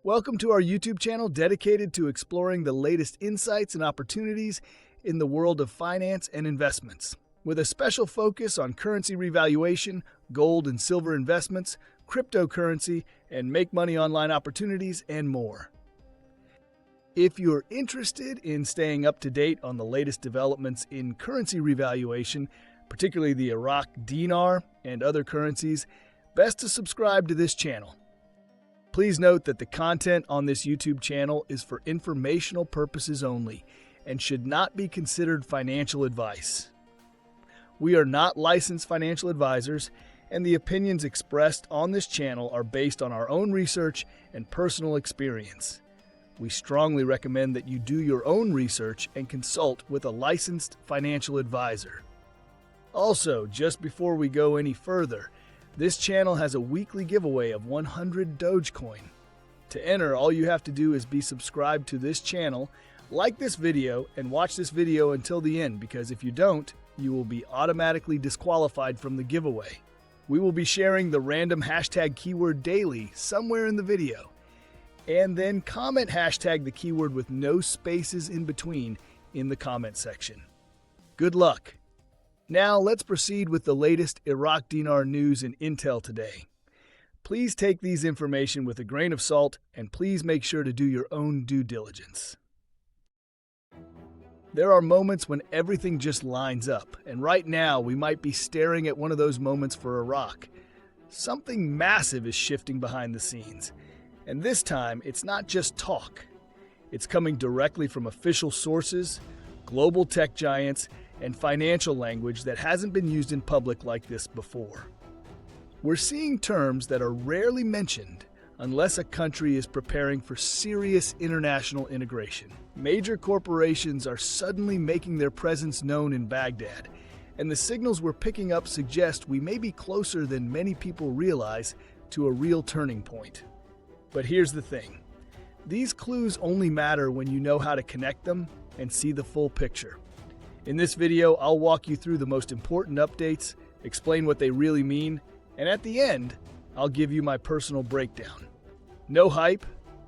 Welcome to our YouTube channel dedicated to exploring the latest insights and opportunities in the world of finance and investments, with a special focus on currency revaluation, gold and silver investments, cryptocurrency, and make money online opportunities, and more. If you're interested in staying up to date on the latest developments in currency revaluation, particularly the Iraqi Dinar and other currencies, best to subscribe to this channel. Please note that the content on this YouTube channel is for informational purposes only and should not be considered financial advice. We are not licensed financial advisors, and the opinions expressed on this channel are based on our own research and personal experience. We strongly recommend that you do your own research and consult with a licensed financial advisor. Also, just before we go any further, this channel has a weekly giveaway of 100 Dogecoin. To enter, all you have to do is be subscribed to this channel, like this video, and watch this video until the end, because if you don't, you will be automatically disqualified from the giveaway. We will be sharing the random hashtag keyword daily somewhere in the video, and then comment hashtag the keyword with no spaces in between in the comment section. Good luck! Now, let's proceed with the latest Iraqi Dinar news and intel today. Please take these information with a grain of salt, and please make sure to do your own due diligence. There are moments when everything just lines up, and right now we might be staring at one of those moments for Iraq. Something massive is shifting behind the scenes, and this time it's not just talk. It's coming directly from official sources, global tech giants, and financial language that hasn't been used in public like this before. We're seeing terms that are rarely mentioned unless a country is preparing for serious international integration. Major corporations are suddenly making their presence known in Baghdad, and the signals we're picking up suggest we may be closer than many people realize to a real turning point. But here's the thing. These clues only matter when you know how to connect them and see the full picture. In this video, I'll walk you through the most important updates, explain what they really mean, and at the end, I'll give you my personal breakdown. No hype,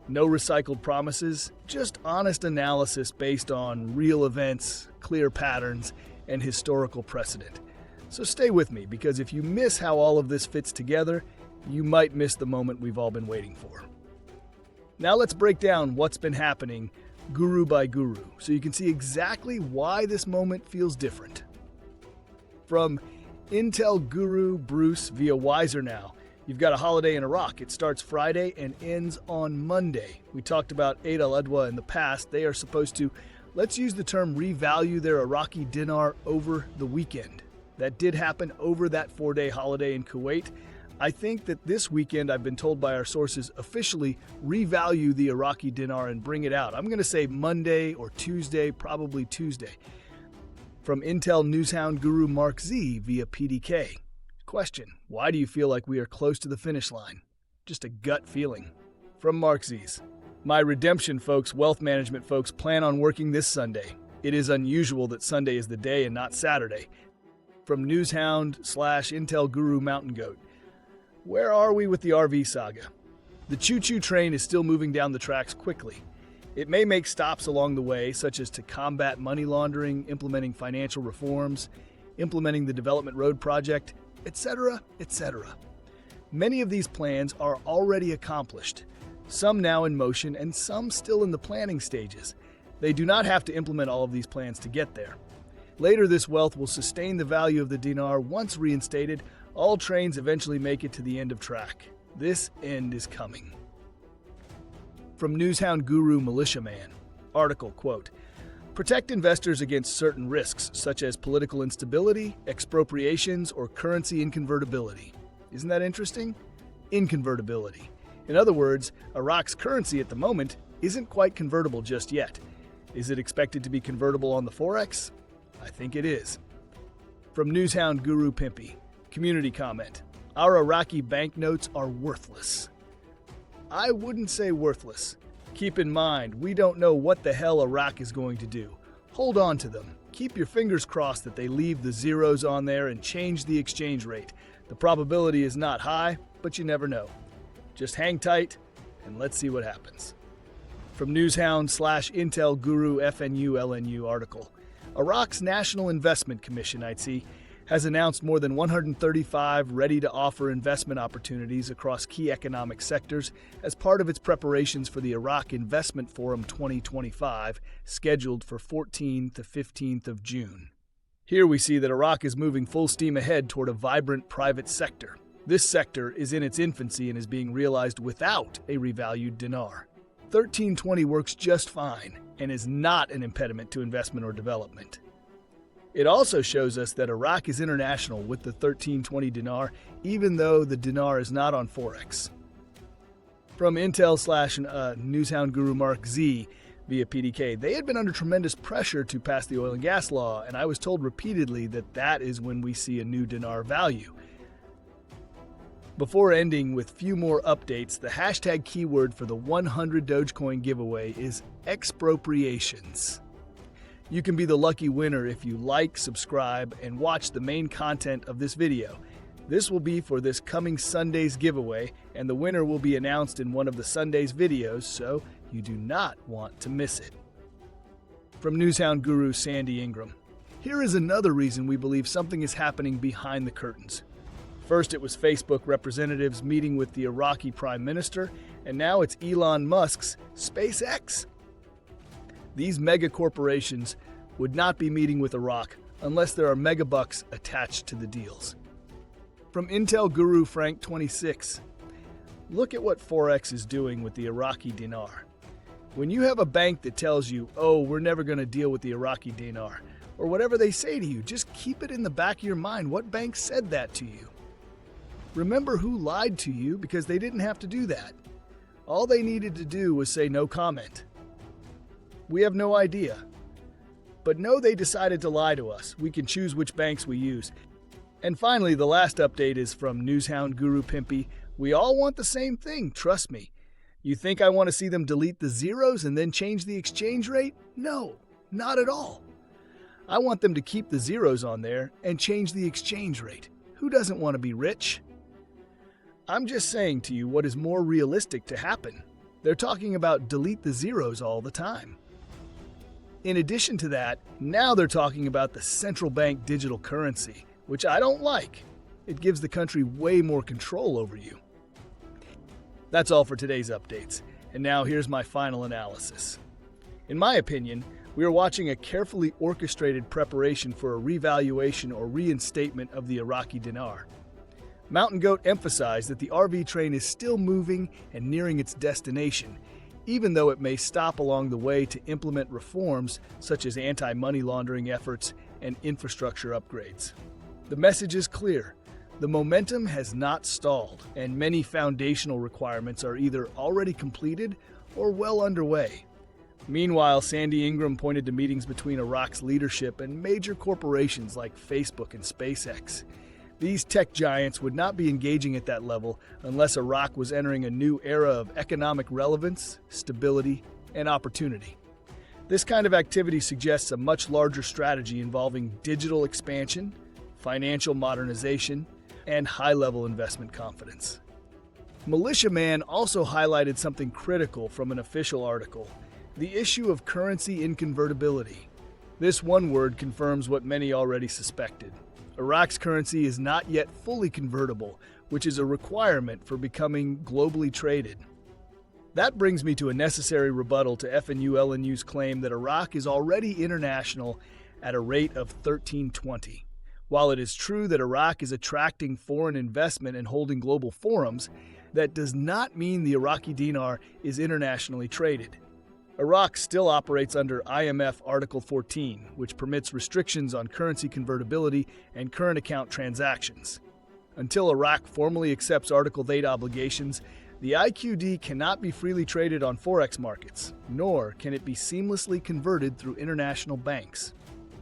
no recycled promises, just honest analysis based on real events, clear patterns, and historical precedent. So stay with me, because if you miss how all of this fits together, you might miss the moment we've all been waiting for. Now let's break down what's been happening guru by guru, so you can see exactly why this moment feels different. From Intel Guru Bruce via Wiser Now, you've got a holiday in Iraq. It starts Friday and ends on Monday. We talked about Eid al-Adha in the past. They are supposed to, let's use the term, revalue their Iraqi dinar over the weekend. That did happen over that 4-day holiday in Kuwait. I think that this weekend, I've been told by our sources, officially revalue the Iraqi dinar and bring it out. I'm going to say Monday or Tuesday, probably Tuesday. From Intel Newshound Guru Mark Z via PDK. Question: why do you feel like we are close to the finish line? Just a gut feeling. From Mark Z's: my redemption folks, wealth management folks, plan on working this Sunday. It is unusual that Sunday is the day and not Saturday. From Newshound/Intel Guru Mountain Goat: where are we with the RV saga? The choo-choo train is still moving down the tracks quickly. It may make stops along the way, such as to combat money laundering, implementing financial reforms, implementing the Development Road Project, etc., etc. Many of these plans are already accomplished, some now in motion and some still in the planning stages. They do not have to implement all of these plans to get there. Later, this wealth will sustain the value of the dinar. Once reinstated, all trains eventually make it to the end of track. This end is coming. From Newshound Guru Militiaman. Article, quote, protect investors against certain risks, such as political instability, expropriations, or currency inconvertibility. Isn't that interesting? Inconvertibility. In other words, Iraq's currency at the moment isn't quite convertible just yet. Is it expected to be convertible on the Forex? I think it is. From Newshound Guru Pimpy. Community comment: our Iraqi banknotes are worthless. I wouldn't say worthless. Keep in mind, we don't know what the hell Iraq is going to do. Hold on to them. Keep your fingers crossed that they leave the zeros on there and change the exchange rate. The probability is not high, but you never know. Just hang tight and let's see what happens. From Newshound/Intel Guru FNU LNU article, Iraq's National Investment Commission, ITC, has announced more than 135 ready-to-offer investment opportunities across key economic sectors as part of its preparations for the Iraq Investment Forum 2025, scheduled for 14th to 15th of June. Here we see that Iraq is moving full steam ahead toward a vibrant private sector. This sector is in its infancy and is being realized without a revalued dinar. 1320 works just fine and is not an impediment to investment or development. It also shows us that Iraq is international with the 1320 dinar, even though the dinar is not on Forex. From Intel/Newshound Guru Mark Z via PDK, they had been under tremendous pressure to pass the oil and gas law, and I was told repeatedly that that is when we see a new dinar value. Before ending with few more updates, the hashtag keyword for the 100 Dogecoin giveaway is expropriations. You can be the lucky winner if you like, subscribe, and watch the main content of this video. This will be for this coming Sunday's giveaway, and the winner will be announced in one of the Sunday's videos, so you do not want to miss it. From Newshound Guru Sandy Ingram, here is another reason we believe something is happening behind the curtains. First, it was Facebook representatives meeting with the Iraqi Prime Minister, and now it's Elon Musk's SpaceX. These mega corporations would not be meeting with Iraq unless there are megabucks attached to the deals. From Intel Guru Frank 26, look at what Forex is doing with the Iraqi Dinar. When you have a bank that tells you, oh, we're never going to deal with the Iraqi Dinar, or whatever they say to you, just keep it in the back of your mind. What bank said that to you? Remember who lied to you, because they didn't have to do that. All they needed to do was say no comment. We have no idea. But no, they decided to lie to us. We can choose which banks we use. And finally, the last update is from Newshound Guru Pimpy. We all want the same thing, trust me. You think I want to see them delete the zeros and then change the exchange rate? No, not at all. I want them to keep the zeros on there and change the exchange rate. Who doesn't want to be rich? I'm just saying to you what is more realistic to happen. They're talking about delete the zeros all the time. In addition to that, now they're talking about the central bank digital currency, which I don't like. It gives the country way more control over you. That's all for today's updates, and now here's my final analysis. In my opinion, we are watching a carefully orchestrated preparation for a revaluation or reinstatement of the Iraqi dinar. Mountain Goat emphasized that the RV train is still moving and nearing its destination, even though it may stop along the way to implement reforms such as anti-money laundering efforts and infrastructure upgrades. The message is clear. The momentum has not stalled, and many foundational requirements are either already completed or well underway. Meanwhile, Sandy Ingram pointed to meetings between Iraq's leadership and major corporations like Facebook and SpaceX. These tech giants would not be engaging at that level unless Iraq was entering a new era of economic relevance, stability, and opportunity. This kind of activity suggests a much larger strategy involving digital expansion, financial modernization, and high-level investment confidence. Militiaman also highlighted something critical from an official article: the issue of currency inconvertibility. This one word confirms what many already suspected. Iraq's currency is not yet fully convertible, which is a requirement for becoming globally traded. That brings me to a necessary rebuttal to FNU-LNU's claim that Iraq is already international at a rate of 1320. While it is true that Iraq is attracting foreign investment and holding global forums, that does not mean the Iraqi dinar is internationally traded. Iraq still operates under IMF Article 14, which permits restrictions on currency convertibility and current account transactions. Until Iraq formally accepts Article 8 obligations, the IQD cannot be freely traded on Forex markets, nor can it be seamlessly converted through international banks.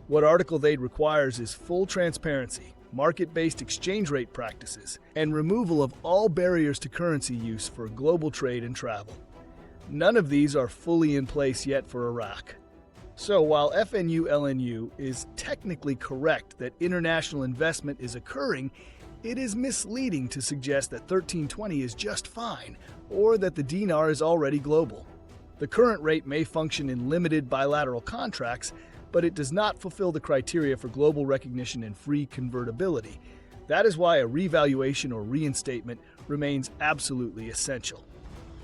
What Article 8 requires is full transparency, market-based exchange rate practices, and removal of all barriers to currency use for global trade and travel. None of these are fully in place yet for Iraq. So while FNU-LNU is technically correct that international investment is occurring, It is misleading to suggest that 1320 is just fine, or that the dinar is already global. The current rate may function in limited bilateral contracts, but it does not fulfill the criteria for global recognition and free convertibility. That is why a revaluation or reinstatement remains absolutely essential.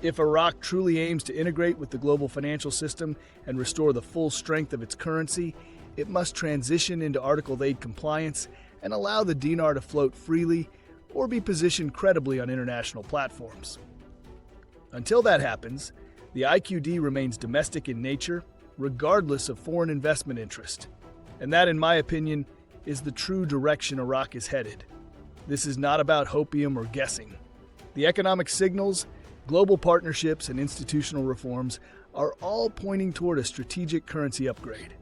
If Iraq truly aims to integrate with the global financial system and restore the full strength of its currency, it must transition into Article 8 compliance and allow the dinar to float freely or be positioned credibly on international platforms. Until that happens, the IQD remains domestic in nature, regardless of foreign investment interest. And that, in my opinion, is the true direction Iraq is headed. This is not about hopium or guessing. The economic signals, global partnerships, and institutional reforms are all pointing toward a strategic currency upgrade.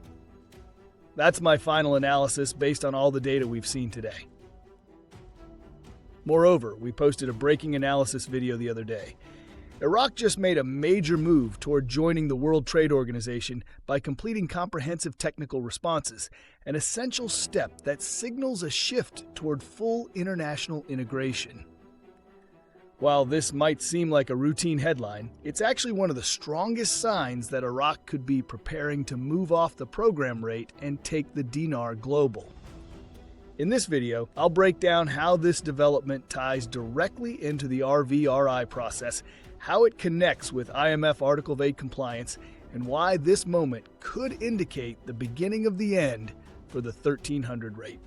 That's my final analysis based on all the data we've seen today. Moreover, we posted a breaking analysis video the other day. Iraq just made a major move toward joining the World Trade Organization by completing comprehensive technical responses, an essential step that signals a shift toward full international integration. While this might seem like a routine headline, it's actually one of the strongest signs that Iraq could be preparing to move off the program rate and take the dinar global. In this video, I'll break down how this development ties directly into the RVRI process, how it connects with IMF Article 8 compliance, and why this moment could indicate the beginning of the end for the 1300 rate.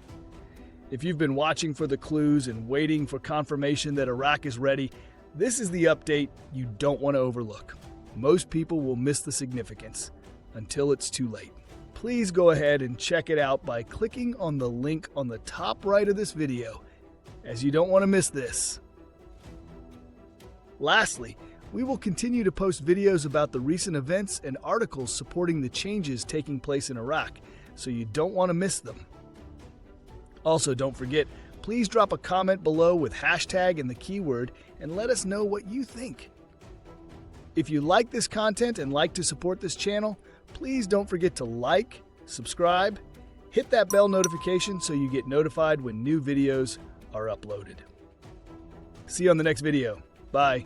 If you've been watching for the clues and waiting for confirmation that Iraq is ready, this is the update you don't want to overlook. Most people will miss the significance until it's too late. Please go ahead and check it out by clicking on the link on the top right of this video, as you don't want to miss this. Lastly, we will continue to post videos about the recent events and articles supporting the changes taking place in Iraq, so you don't want to miss them. Also, don't forget, please drop a comment below with hashtag and the keyword and let us know what you think. If you like this content and like to support this channel, please don't forget to like, subscribe, hit that bell notification so you get notified when new videos are uploaded. See you on the next video. Bye.